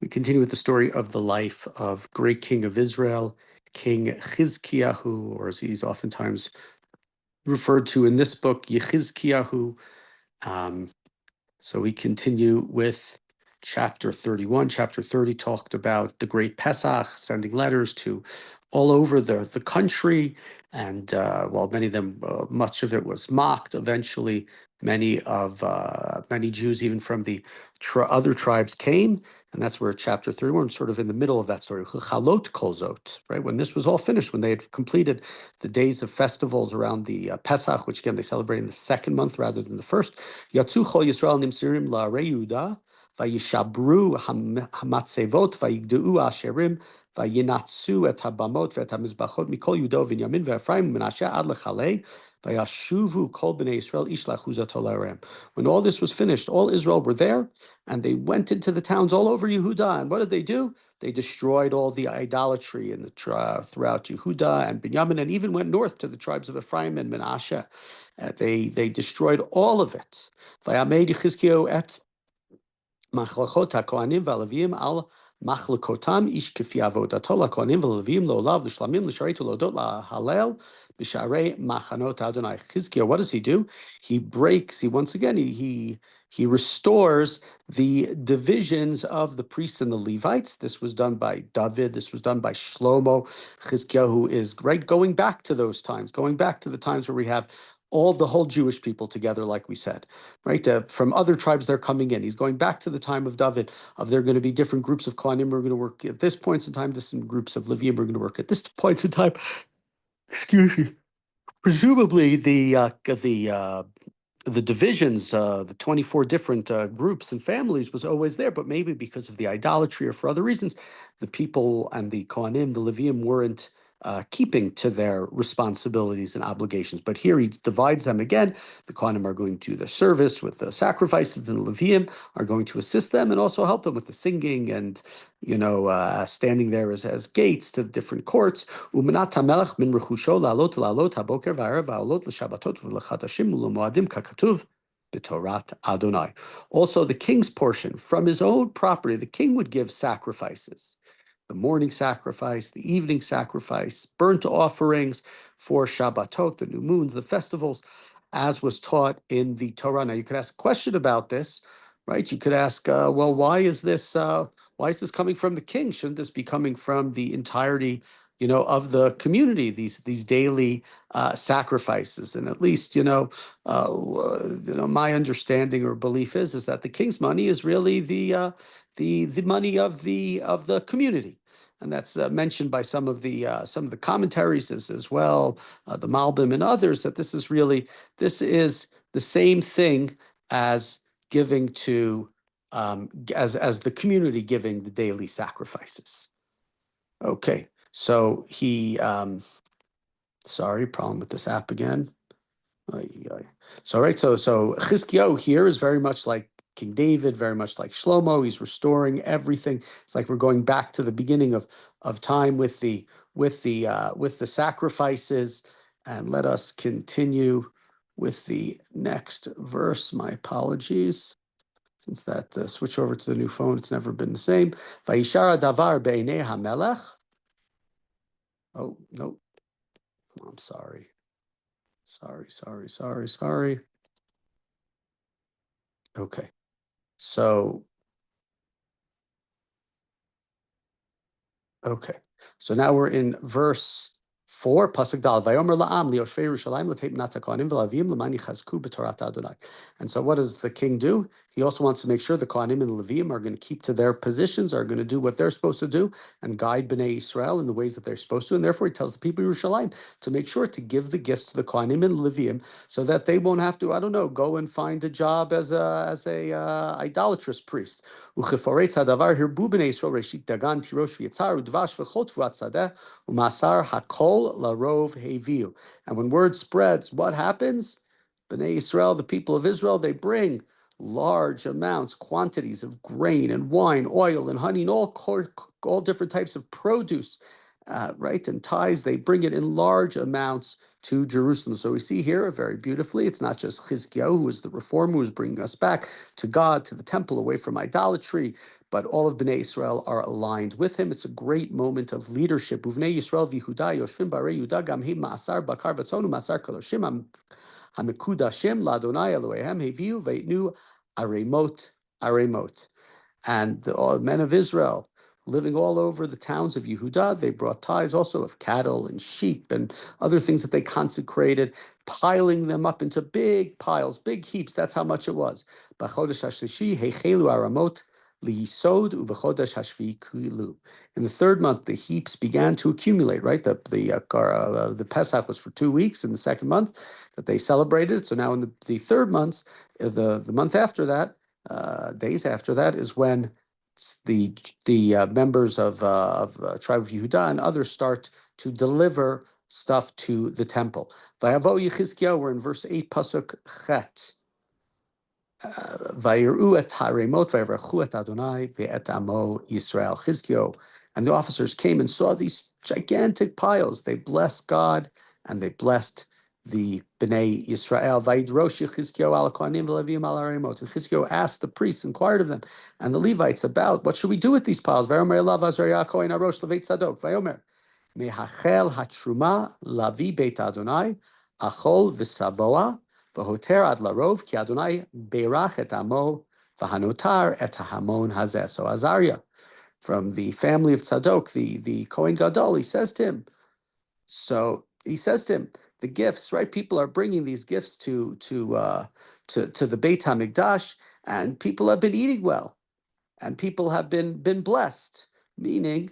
We continue with the story of the life of great king of Israel, King Chizkiyahu, or as he's oftentimes referred to in this book, Yechizkiyahu. So we continue with chapter 31. Chapter 30 talked about the great Pesach, sending letters to all over the country. And while many of them, much of it was mocked, eventually many Jews, even from the other tribes, came. And that's where chapter 31, sort of in the middle of that story, Chalot Kolzot, right? When this was all finished, when they had completed the days of festivals around the Pesach, which again, they celebrate in the second month rather than the first. Yatzu Chol Yisrael Nimsirim La Reuda, Vayishabru Hamatzevot, Vayigdeu Asherim, Vayinatsu et Habamot vet Hamizbachot Mikol Yudo Vinyamin ve'Ephraim Menashe Ad Lechalei, Vayashuvu Kol Bnei Yisrael Ishlach Huzato Larem. When all this was finished, all Israel were there, and they went into the towns all over Yehuda. And what did they do? They destroyed all the idolatry in the throughout Yehuda and Binyamin, and even went north to the tribes of Ephraim and Menashe. They destroyed all of it. Vayamed Yechizkiyahu et machlachot hakohanim v'alavim al machlakotam ish kifi avodato lakohanim v'alavim lo'olav l'shlamim l'sharet u'lodot lahalel b'sharei machanot Adonai. Chizkiyahu, what does he do? He once again he restores the divisions of the priests and the Levites. This was done by David. This was done by Shlomo. Chizkiyahu is going back to those times, going back to the times where we have the whole Jewish people together, like we said, right? From other tribes, they're coming in. He's going back to the time of David, there are going to be different groups of Kohanim who are going to work at this point in time, different groups of Leviim are going to work at this point in time. Excuse me. Presumably, the divisions, the 24 different groups and families was always there, but maybe because of the idolatry or for other reasons, the people and the Kohanim, the Leviim, weren't keeping to their responsibilities and obligations. But here he divides them again. The Kohanim are going to do their service with the sacrifices, and the Leviim are going to assist them and also help them with the singing and, standing there as gates to the different courts. Umenat hamelech min rechusho la'alot haboker v'arev v'alot l'shabbatot v'lechadashim u'lemoadim kakatuv b'torat Adonai. Also, the king's portion from his own property, the king would give sacrifices. The morning sacrifice, the evening sacrifice, burnt offerings for Shabbatot, the new moons, the festivals, as was taught in the Torah. Now, you could ask a question about this, right? You could ask, well, why is this coming from the king? Shouldn't this be coming from the entirety, of the community? These daily sacrifices, and at least, my understanding or belief is that the king's money is really the money of the community, and that's mentioned by some of the commentaries as well, the Malbim and others, that this is the same thing as giving to as the community giving the daily sacrifices. Okay, so he sorry, problem with this app again. So Chizkiyahu here is very much like King David, very much like Shlomo. He's restoring everything. It's like we're going back to the beginning of time with the sacrifices. And let us continue with the next verse. My apologies. Since that switch over to the new phone, it's never been the same. Vayishara davar be'enei hamelech. Oh, no. I'm sorry. Sorry. Okay. So now we're in verse 4, Pasuk Dal. Vayomer la'am lioshvei Yerushalayim l'teit minat hakohanim v'lavim l'man yichazku b'torat Adonai. And so what does the king do? He also wants to make sure the Kohanim and the Leviim are going to keep to their positions, are going to do what they're supposed to do, and guide Bnei Yisrael in the ways that they're supposed to. And therefore, he tells the people of Yerushalayim to make sure to give the gifts to the Kohanim and Leviim, so that they won't have to, go and find a job as a idolatrous priest. Ucheforetz hadavar hirbu Bnei Yisrael reshit dagan tirosh v'yitzar udvash v'chol tvuat sadeh umasar hakol larov heviu. And when word spreads, what happens? Bnei Yisrael, the people of Israel, they bring large quantities of grain and wine, oil and honey, and all different types of produce right? And tithes, they bring it in large amounts to Jerusalem. So we see here very beautifully, it's not just Chizkiyahu, who is the reformer, who is bringing us back to God, to the temple, away from idolatry, but all of Bnei Israel are aligned with him. It's a great moment of leadership. Uvnei Yisrael v'Yehuda yoshvim barei Yehuda gam him ma'asar bakar batzonu ma'asar kaloshim hamekudashim la'Adonai Elohehem heviu ve'itnu aremot. And the men of Israel, living all over the towns of Yehuda, they brought tithes also of cattle and sheep and other things that they consecrated, piling them up into big piles, big heaps. That's how much it was. B'chodesh hashlishi heichelu aramot liyisod u'v'chodesh hashvi kilu. In the third month, the heaps began to accumulate. Right, the Pesach was for 2 weeks in the second month that they celebrated. So now in the third months, the month after that, days after that, is when the members of tribe of Yehuda and others start to deliver stuff to the temple. Vayavo Yechizkiyahu, we're in verse 8, pasuk chet. Vayiru et haremot vayivrachu et Adonai ve'et amo Yisrael. Chizkiyahu and the officers came and saw these gigantic piles. They blessed God and they blessed the Bnei Yisrael. Vayidrosh Chizkiyahu al kohanim v'levim al haremot. And Chizkiyahu asked the priests, inquired of them and the Levites about what should we do with these piles. Vayomer elav Azariah kohen arosh leveit tzadok. Vayomer mehachel hatruma lavi beit Adonai achol v'savoa v'hoter ad larov ki Adonai beirach et amo v'hanotar et hamon hazeh. So Azariah, from the family of Tzadok, the Kohen Gadol, he says to him, the gifts, right? People are bringing these gifts to the Beit HaMikdash, and people have been eating well, and people have been blessed, meaning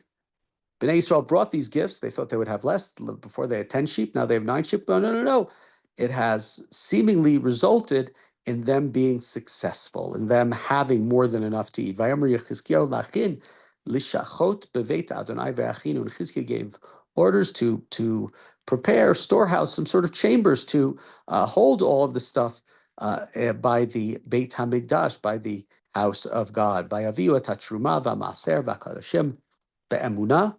Bnei Israel brought these gifts. They thought they would have less. Before they had 10 sheep, now they have 9 sheep. No. It has seemingly resulted in them being successful, in them having more than enough to eat. Vayomer Yechizkiyahu lachin lishachot beveit Adonai ve'achinu. And Chizkiyahu gave orders to prepare storehouse, some sort of chambers to hold all of the stuff by the Beit HaMikdash, by the house of God. Vayaviu et hatruma v'maser v'kadoshim be'emunah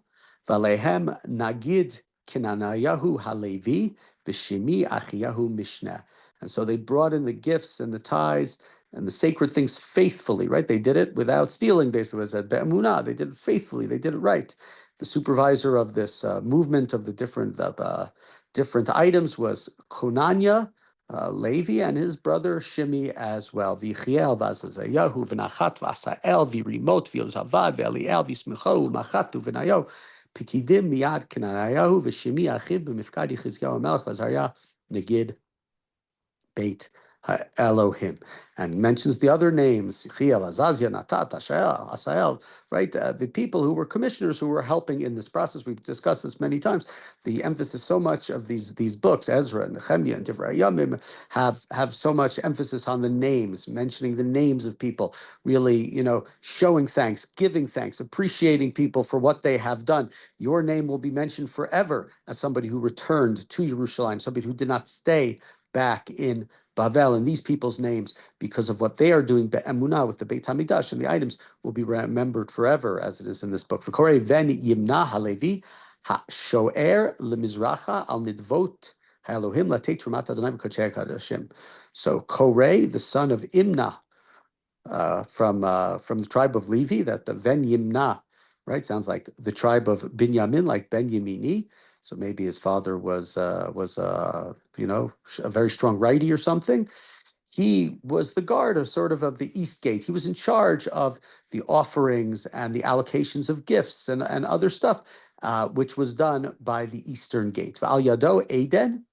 v'alehem nagid Kenanayahu Halevi v'shimi Achiyahu Mishnah. And so they brought in the gifts and the tithes and the sacred things faithfully, right? They did it without stealing, basically. It said be'emunah. They did it faithfully. They did it right. The supervisor of this movement of the different items was Konanya, Levi, and his brother Shimi as well. V'chiel v'azazayahu v'nachat v'asael v'rimot v'yozavad v'eliel v'smicho v'machatu v'nayo Pikidim miyad Kenanayahu v'shimi achid b'mifkad Yechizkiyahu Melech v'Azariah negid Beit Elohim, and mentions the other names, Chiel, Azazia, Natat, Asael, right? The people who were commissioners who were helping in this process. We've discussed this many times. The emphasis, so much of these books, Ezra and Nehemiah and Divrei hayamim, have so much emphasis on the names, mentioning the names of people, really, showing thanks, giving thanks, appreciating people for what they have done. Your name will be mentioned forever as somebody who returned to Jerusalem, somebody who did not stay back in Bavel, and these people's names, because of what they are doing, be'emunah, with the Beit HaMikdash, and the items will be remembered forever, as it is in this book. V'korei ven yimna halevi ha-sho'er lemizracha al nidvot ha'elohim latei trumat Adonai v'kodshei HaKadoshim. So Korei, the son of Imnah, from the tribe of Levi, that the ven yimna, right, sounds like the tribe of Binyamin, like Ben Yemini. So maybe his father was a very strong righty or something. He was the guard of of the East Gate. He was in charge of the offerings and the allocations of gifts and other stuff, which was done by the Eastern Gate. V'al yado Eden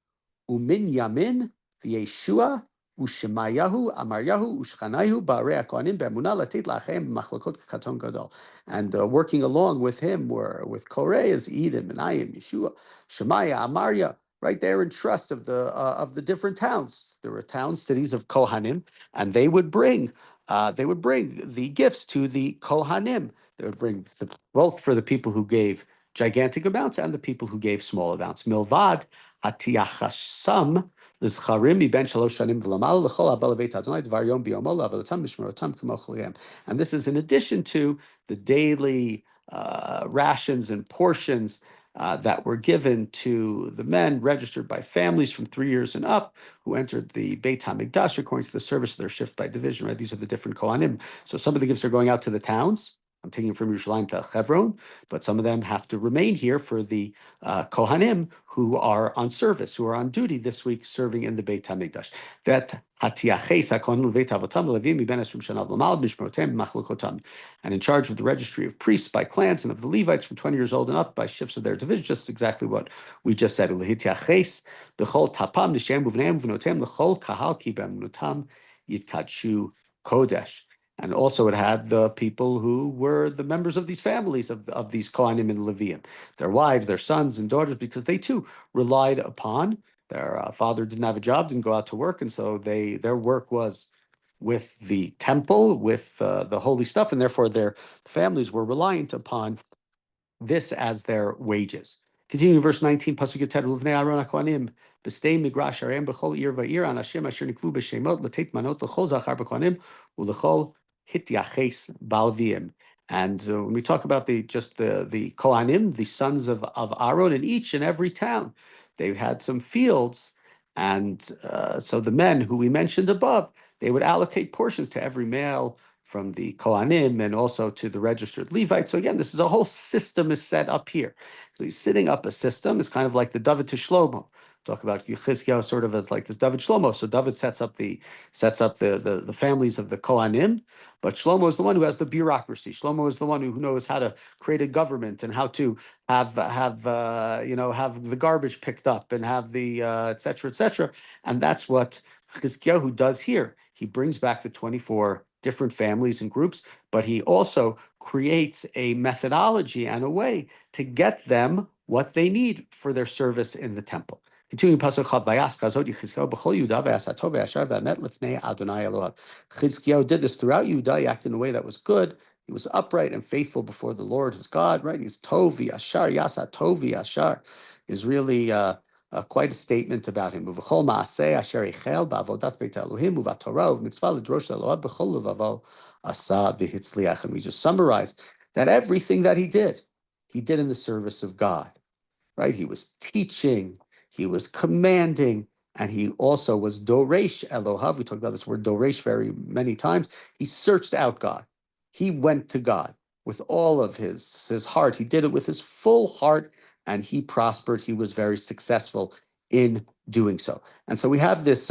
umin yamin v'Yeshua u'Shemayahu Amaryahu u'Shchanayahu ba'arei HaKohanim be'emunah latet la'achem b'machlokot katon gadol. And working along with him were with Koreh is Eden, Menayim, Yeshua, Shemaiah, Amarya, right there in trust of the different towns. There were towns, cities of Kohanim, and they would bring the gifts to the Kohanim. They would bring both for the people who gave gigantic amounts and the people who gave small amounts. Milvad hatiyachasam l'zcharim miben shalosh shanim v'lamal l'chol haba leveit Adonai dvar yom biyomo la'avodatam mishmerotam k'mo cholihem. And this is in addition to the daily rations and portions that were given to the men registered by families from 3 years and up who entered the Beit HaMikdash according to the service of their shift by division, right? These are the different Kohanim. So some of the gifts are going out to the towns. I'm taking from Yerushalayim to Hebron, but some of them have to remain here for the Kohanim who are on service, who are on duty this week serving in the Beit HaMikdash. And in charge of the registry of priests by clans and of the Levites from 20 years old and up by shifts of their division, just exactly what we just said. Kodesh. And also it had the people who were the members of these families of these Kohanim and Leviim, their wives, their sons and daughters, because they too relied upon their father didn't have a job, didn't go out to work, and so their work was with the temple, with the holy stuff, and therefore their families were reliant upon this as their wages. Continuing verse 19, Pasuk Yotet, L'vnei Aaron HaKohanim, B'stei Migrash Areim B'chol Ir Va'ir, Anashim Asher Nikvu B'Shemot, L'teit Manot L'chol Zachar B'Kohanim, U'L'chol Hityaches Balviim. And when we talk about the Kohanim, the sons of Aaron, in each and every town, they had some fields, and so the men who we mentioned above, they would allocate portions to every male from the Kohanim and also to the registered Levites. So again, this is a whole system is set up here. So he's setting up a system. It's kind of like the David to Shlomo. Talk about Yechizkiyahu sort of as like this David Shlomo. So David sets up the families of the Kohanim, but Shlomo is the one who has the bureaucracy. Shlomo is the one who knows how to create a government and how to have the garbage picked up and have the et cetera, and that's what Chizkiyahu does here. He brings back the 24 different families and groups, but he also creates a methodology and a way to get them what they need for their service in the temple. Continuing Pasuk Chav, Vayas Chazod Yechizkiyahu b'chol Yehuda v'asat tov v'yashar v'amet lifnei Adonai Elohav. Chizkiyahu did this throughout Yehuda. He acted in a way that was good. He was upright and faithful before the Lord his God. Right? He's tov v'yashar, yasat tov v'yashar is really quite a statement about him. And we just summarize that everything that he did in the service of God, right? He was teaching, he was commanding, and he also was Doresh Elohav. We talked about this word Doresh very many times. He searched out God. He went to God with all of his heart. He did it with his full heart, and he prospered. He was very successful in doing so. And so we have this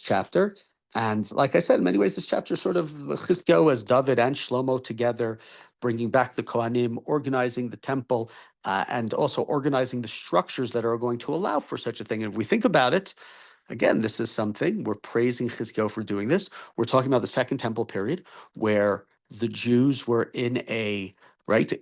chapter. And like I said, in many ways, this chapter sort of Chizkiyahu as David and Shlomo together, bringing back the Kohanim, organizing the temple, and also organizing the structures that are going to allow for such a thing. And if we think about it, again, this is something, we're praising Chizkiyahu for doing this. We're talking about the Second Temple period, where the Jews were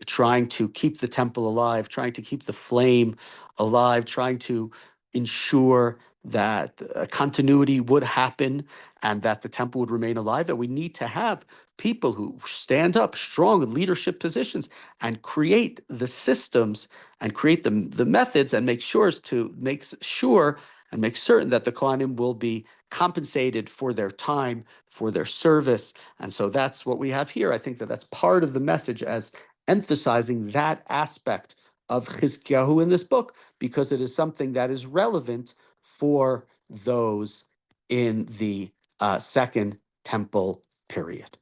trying to keep the temple alive, trying to keep the flame alive, trying to ensure that continuity would happen and that the temple would remain alive. And we need to have people who stand up strong in leadership positions and create the systems and create the methods and make certain that the Kohanim will be compensated for their time, for their service. And so that's what we have here. I think that's part of the message as emphasizing that aspect of Chizkiyahu in this book, because it is something that is relevant for those in the Second Temple period.